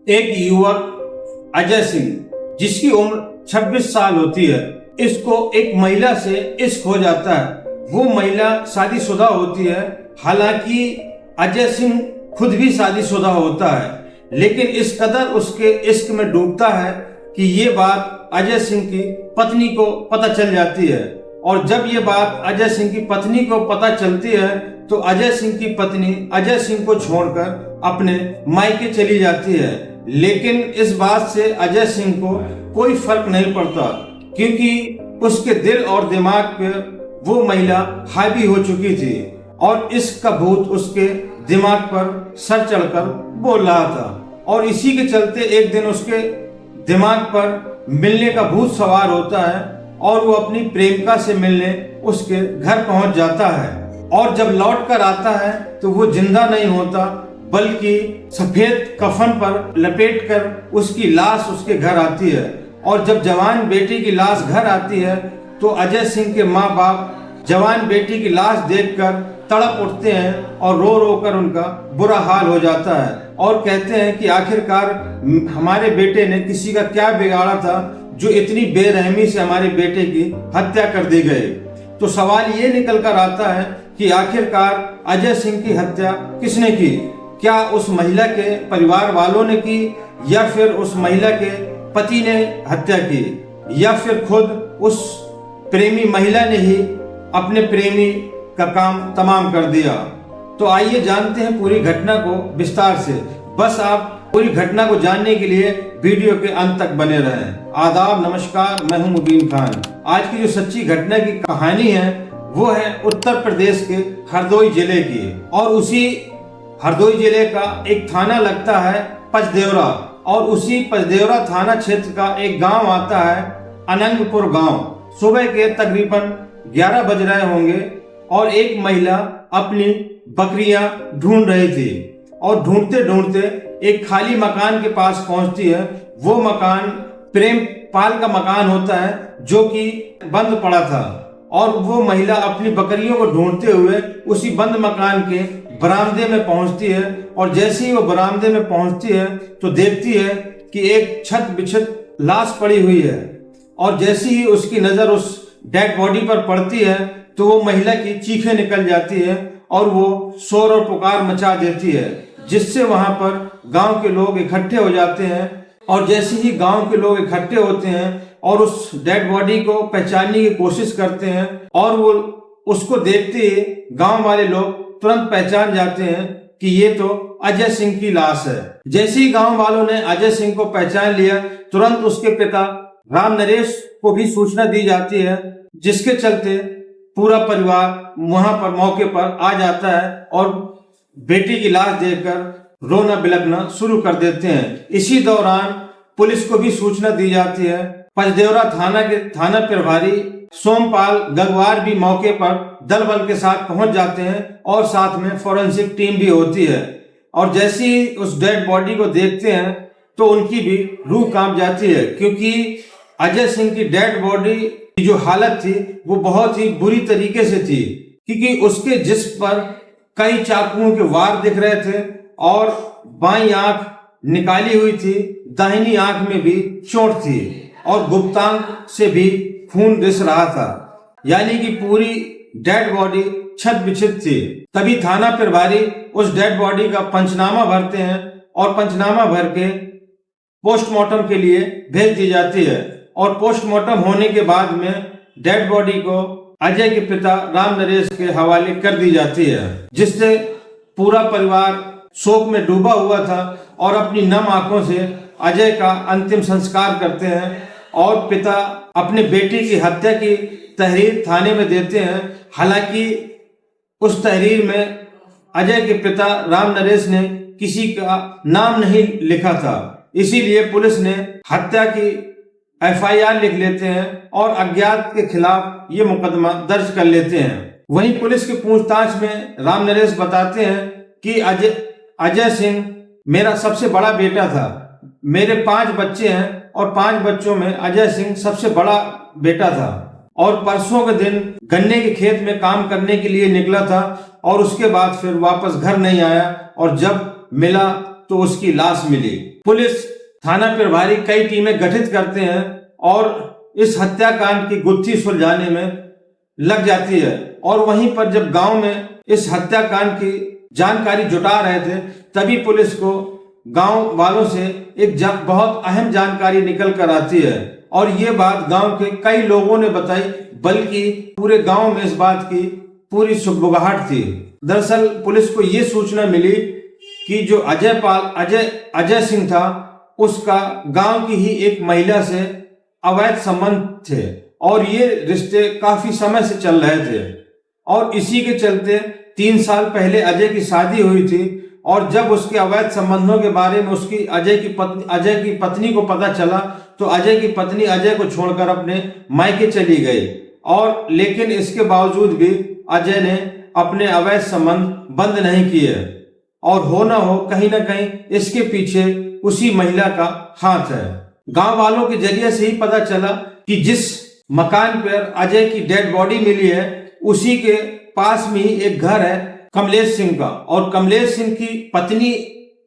एक युवक अजय सिंह जिसकी उम्र 26 साल होती है, इसको एक महिला से इश्क हो जाता है। वो महिला शादीशुदा होती है। हालांकि अजय सिंह खुद भी शादीशुदा होता है, लेकिन इस कदर उसके इश्क में डूबता है कि ये बात अजय सिंह की पत्नी को पता चल जाती है। और जब ये बात अजय सिंह की पत्नी को पता चलती है तो अजय सिंह की पत्नी अजय सिंह को छोड़कर अपने मायके चली जाती है। लेकिन इस बात से अजय सिंह को कोई फर्क नहीं पड़ता, क्योंकि उसके दिल और दिमाग पे वो महिला हावी हो चुकी थी और इश्क का भूत उसके दिमाग पर सर चढ़कर बोल रहा था। और इसी के चलते एक दिन उसके दिमाग पर मिलने का भूत सवार होता है और वो अपनी प्रेमिका से मिलने उसके घर पहुंच जाता है। और जब लौट कर आता है तो वो जिंदा नहीं होता, बल्कि सफेद कफन पर लपेट कर उसकी लाश उसके घर आती है। और जब जवान बेटी की लाश घर आती है तो अजय सिंह के माँ बाप जवान बेटी की लाश देखकर तड़प उठते हैं और रो रो कर उनका बुरा हाल हो जाता है और कहते हैं कि आखिरकार हमारे बेटे ने किसी का क्या बिगाड़ा था जो इतनी बेरहमी से हमारे बेटे की हत्या कर दी गई। तो सवाल ये निकल कर आता है कि आखिरकार अजय सिंह की हत्या किसने की? क्या उस महिला के परिवार वालों ने की, या फिर उस महिला के पति ने हत्या की, या फिर खुद उस प्रेमी महिला ने ही अपने प्रेमी का काम तमाम कर दिया? तो आइए जानते हैं पूरी घटना को विस्तार से। बस आप पूरी घटना को जानने के लिए वीडियो के अंत तक बने रहें। आदाब, नमस्कार, मैं हूं मुबीन खान। आज की जो सच्ची घटना की कहानी है वो है उत्तर प्रदेश के हरदोई जिले की, और उसी हरदोई जिले का एक थाना लगता है पचदेवरा, और उसी पचदेवरा थाना क्षेत्र का एक गांव आता है अनंगपुर गांव। सुबह के तकरीबन 11 बज रहे होंगे और एक महिला अपनी बकरियां ढूंढ रही थी और ढूंढते ढूंढते एक खाली मकान के पास पहुंचती है। वो मकान प्रेम पाल का मकान होता है जो कि बंद पड़ा था, और वो महिला अपनी बकरियों को ढूंढते हुए उसी बंद मकान के बरामदे में पहुंचती है। और जैसे ही वो बरामदे में पहुंचती है तो देखती है कि एक छत बिछत लाश पड़ी हुई है, और जैसे ही उसकी नजर उस डेड बॉडी पर पड़ती है तो वो महिला की चीखें निकल जाती है और वो शोर और पुकार मचा देती है, जिससे वहां पर गांव के लोग इकट्ठे हो जाते हैं। और जैसे ही गांव के लोग इकट्ठे होते हैं और उस डेड बॉडी को पहचानने की कोशिश करते हैं, और वो उसको देखते ही गांव वाले लोग तुरंत पहचान जाते हैं कि ये तो अजय सिंह की लाश है। जैसे ही गांव वालों ने अजय सिंह को पहचान लिया, तुरंत उसके पिता राम नरेश को भी सूचना दी जाती है, जिसके चलते पूरा परिवार वहां पर मौके पर आ जाता है और बेटी की लाश देखकर रोना बिलखना शुरू कर देते हैं। इसी दौरान पुलिस को भी सूचना दी जाती है। पचदेवरा थाना के थाना प्रभारी सोमपाल गंगवार भी मौके पर दल बल के साथ पहुंच जाते हैं और साथ में फोरेंसिक टीम भी होती है। और जैसे ही उस डेड बॉडी को देखते हैं तो उनकी भी रूह कांप जाती है, क्योंकि अजय सिंह की डेड बॉडी की जो हालत थी वो बहुत ही बुरी तरीके से थी, क्योंकि उसके जिस्म पर कई चाकुओं के वार दिख रहे थे और बाईं आंख निकाली हुई थी, दाहिनी आंख में भी चोट थी और गुप्तांग से भी खून रिस रहा था, यानी कि पूरी डेड बॉडी छत बिछत थी। तभी थाना प्रभारी उस डेड बॉडी का पंचनामा भरते हैं और पंचनामा भर के पोस्टमार्टम के लिए भेज दी जाती है। और पोस्टमार्टम होने के बाद में डेड बॉडी को अजय के पिता राम नरेश के हवाले कर दी जाती है, जिससे पूरा परिवार शोक में डूबा हुआ था और अपनी नम आंखों से अजय का अंतिम संस्कार करते हैं। और पिता अपने बेटी की हत्या की तहरीर थाने में देते हैं। हालांकि उस तहरीर में अजय के पिता राम नरेश ने किसी का नाम नहीं लिखा था, इसीलिए पुलिस ने हत्या की FIR लिख लेते हैं और अज्ञात के खिलाफ ये मुकदमा दर्ज कर लेते हैं। वहीं पुलिस की पूछताछ में राम नरेश बताते हैं कि अजय सिंह मेरा सबसे बड़ा बेटा था। मेरे 5 बच्चे हैं और 5 बच्चों में अजय सिंह सबसे बड़ा बेटा था, और परसों के दिन गन्ने के खेत में काम करने के लिए निकला था और उसके बाद फिर वापस घर नहीं आया, और जब मिला तो उसकी लाश मिली। पुलिस थाना प्रभारी कई टीमें गठित करते हैं और इस हत्याकांड की गुत्थी सुलझाने में लग जाती है। और वहीं पर जब गांव में इस हत्याकांड की जानकारी जुटा रहे थे, तभी पुलिस को गांव वालों से एक बहुत अहम जानकारी निकल कर आती है। और ये बात गांव के कई लोगों ने बताई, बल्कि पूरे गांव में इस बात की पूरी सुगबुगाहट थी। दरअसल पुलिस को ये सूचना मिली कि जो अजय सिंह था, उसका गांव की ही एक महिला से अवैध संबंध थे और ये रिश्ते काफी समय से चल रहे थे। और इसी के चलते 3 साल पहले अजय की शादी हुई थी और जब उसके अवैध संबंधों के बारे में उसकी अजय की पत्नी को पता चला, तो अजय की पत्नी अजय को छोड़कर अपने मायके चली गई। और लेकिन इसके बावजूद भी अजय ने अपने अवैध संबंध बंद नहीं किए और हो ना हो कहीं ना कहीं इसके पीछे उसी महिला का हाथ है। गांव वालों के जरिए से ही पता चला कि जिस मकान पर अजय की डेड बॉडी मिली है, उसी के पास में ही एक घर है कमलेश सिंह का, और कमलेश सिंह की पत्नी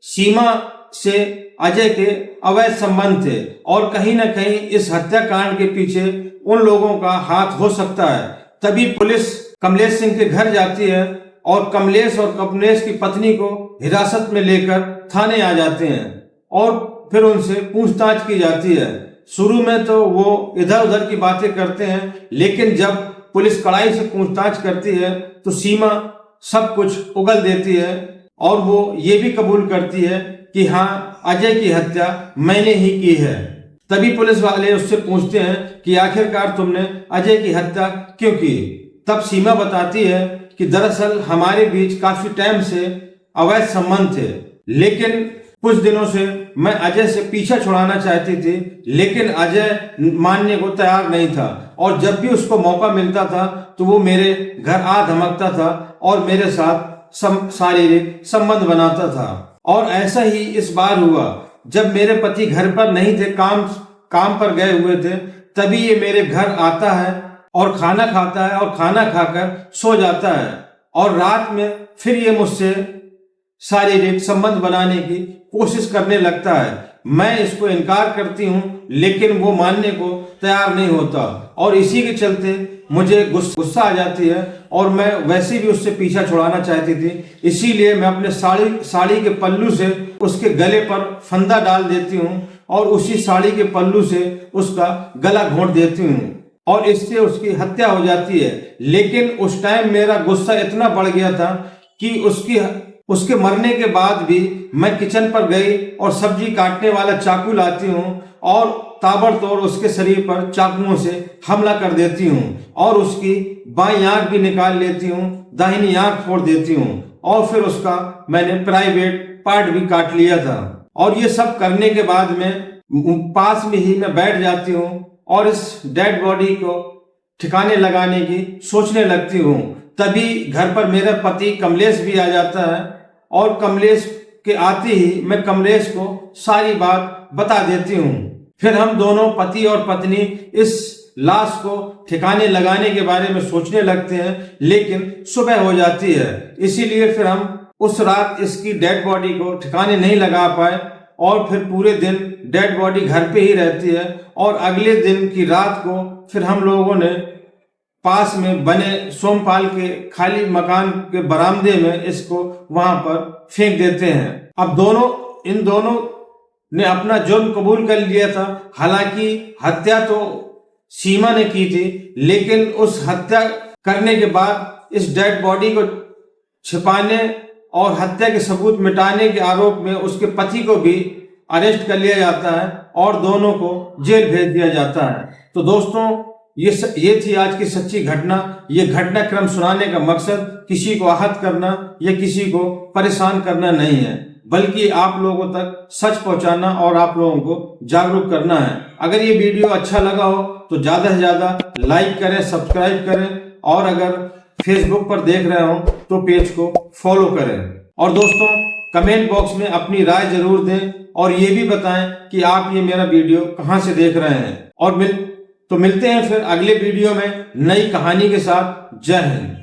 सीमा से अजय के अवैध संबंध थे और कहीं ना कहीं इस हत्याकांड के पीछे उन लोगों का हाथ हो सकता है। तभी पुलिस कमलेश सिंह के घर जाती है और कमलेश की पत्नी को हिरासत में लेकर थाने आ जाते हैं और फिर उनसे पूछताछ की जाती है। शुरू में तो वो इधर उधर की बातें करते हैं, लेकिन जब पुलिस कड़ाई से पूछताछ करती है तो सीमा सब कुछ उगल देती है और वो ये भी कबूल करती है कि हाँ, अजय की हत्या मैंने ही की है। तभी पुलिस वाले उससे पूछते हैं कि आखिरकार तुमने अजय की हत्या क्यों की। तब सीमा बताती है कि दरअसल हमारे बीच काफी टाइम से अवैध संबंध थे, लेकिन कुछ दिनों से मैं अजय से पीछा छुड़ाना चाहती थी, लेकिन अजय मानने को तैयार नहीं था और जब भी उसको मौका मिलता था तो वो मेरे घर आ धमकता था और मेरे साथ शारीरिक संबंध बनाता था। और ऐसा ही इस बार हुआ जब मेरे पति घर पर नहीं थे, काम पर गए हुए थे, तभी ये मेरे घर आता है और खाना खाता है और खाना खाकर सो जाता है और रात में फिर ये मुझसे शारीरिक संबंध बनाने की कोशिश करने लगता है। मैं इसको इनकार करती हूँ, लेकिन वो मानने को तैयार नहीं होता और इसी के चलते मुझे गुस्सा आ जाती है और मैं वैसे भी उससे पीछा छुड़ाना चाहती थी। इसीलिए मैं अपने साड़ी के पल्लू से उसके गले पर फंदा डाल देती हूँ और उसी साड़ी के पल्लू से उसका गला घोंट देती हूँ और इससे उसकी हत्या हो जाती है। लेकिन उस टाइम मेरा गुस्सा इतना बढ़ गया था कि उसके मरने के बाद भी मैं किचन पर गई और सब्जी काटने वाला चाकू लाती हूँ और ताबड़तोड़ उसके शरीर पर चाकुओं से हमला कर देती हूँ और उसकी बाईं आंख भी निकाल लेती हूँ, दाहिनी आंख फोड़ देती हूँ और फिर उसका मैंने प्राइवेट पार्ट भी काट लिया था। और ये सब करने के बाद में पास में ही मैं बैठ जाती हूँ और इस डेड बॉडी को ठिकाने लगाने की सोचने लगती हूँ। तभी घर पर मेरा पति कमलेश भी आ जाता है और कमलेश के आते ही मैं कमलेश को सारी बात बता देती हूँ। फिर हम दोनों पति और पत्नी इस लाश को ठिकाने लगाने के बारे में सोचने लगते हैं, लेकिन सुबह हो जाती है। इसीलिए फिर हम उस रात इसकी डेड बॉडी को ठिकाने नहीं लगा पाए और फिर पूरे दिन डेड बॉडी घर पे ही रहती है और अगले दिन की रात को फिर हम लोगों ने पास में बने सोमपाल के खाली मकान के बरामदे में इसको वहां पर फेंक देते हैं। अब इन दोनों ने अपना जुर्म कबूल कर लिया था। हालांकि हत्या तो सीमा ने की थी, लेकिन उस हत्या करने के बाद इस डेड बॉडी को छिपाने और हत्या के सबूत मिटाने के आरोप में उसके पति को भी अरेस्ट कर लिया जाता है और दोनों को जेल भेज दिया जाता है। तो दोस्तों, ये थी आज की सच्ची घटना। ये घटनाक्रम सुनाने का मकसद किसी को आहत करना या किसी को परेशान करना नहीं है, बल्कि आप लोगों तक सच पहुंचाना और आप लोगों को जागरूक करना है। अगर ये वीडियो अच्छा लगा हो तो ज्यादा से ज्यादा लाइक करें, सब्सक्राइब करें और अगर फेसबुक पर देख रहे हो तो पेज को फॉलो करें। और दोस्तों, कमेंट बॉक्स में अपनी राय जरूर दें और ये भी बताएं कि आप ये मेरा वीडियो कहां से देख रहे हैं। और मिलते हैं फिर अगले वीडियो में नई कहानी के साथ। जय हिंद।